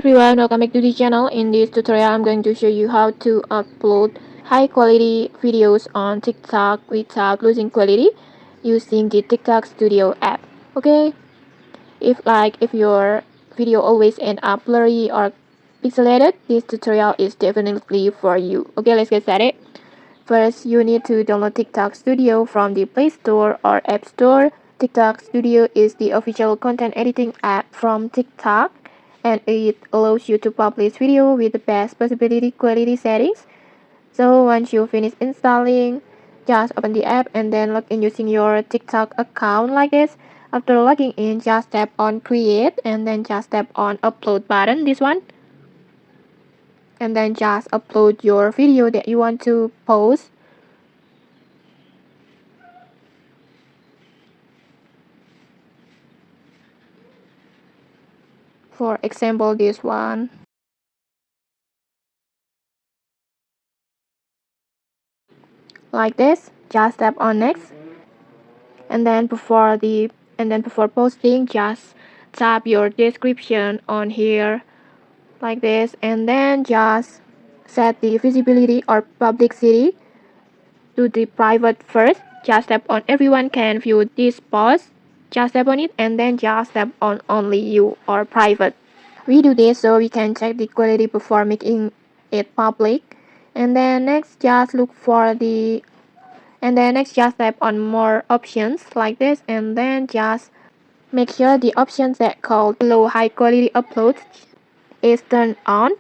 everyone, welcome back to the channel. In this tutorial, I'm going to show you how to upload high quality videos on TikTok without losing quality using the TikTok Studio app. Okay, if your video always end up blurry or pixelated, this tutorial is definitely for you. Okay, let's get started. First, you need to download TikTok Studio from the Play Store or App Store. TikTok Studio is the official content editing app from TikTok, and it allows you to publish video with the best possibility quality settings. So once you finish installing, just open the app and then log in using your TikTok account like this. After logging in, just tap on create and then just tap on upload button, this one. And then just upload your video that you want to post. For example, this one. Like this, just tap on next. And then before posting, just tap your description on here like this, and then just set the visibility or publicity to the private first. Just tap on everyone can view this post. Just tap on it and then just tap on only you or private. We do this so we can check the quality before making it public. And then next just just tap on more options like this, and then just make sure the options that called low high quality uploads is turned on.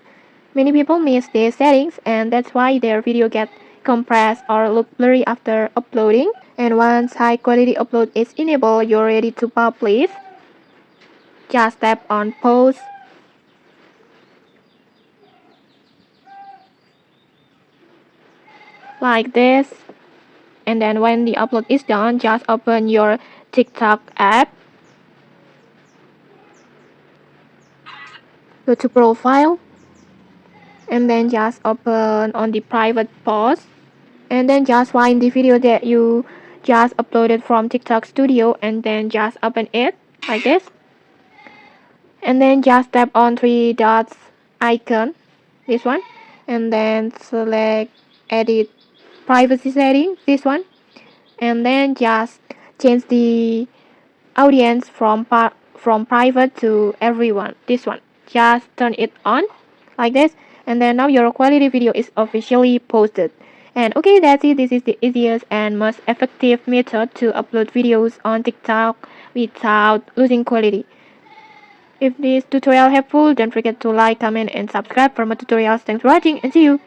Many people miss these settings and that's why their video get compressed or look blurry after uploading. And once high quality upload is enabled, you're ready to publish. Just tap on post. Like this. And then when the upload is done, just open your TikTok app. Go to profile. And then just open on the private post. And then just find the video that you just uploaded from TikTok Studio and then just open it like this. And then just tap on three dots icon, this one, and then select edit privacy setting, this one, and then just change the audience from private to everyone, this one. Just turn it on like this, and then now your quality video is officially posted. And okay, that's it. This is the easiest and most effective method to upload videos on TikTok without losing quality. If this tutorial helpful, don't forget to like, comment, and subscribe for more tutorials. Thanks for watching and see you.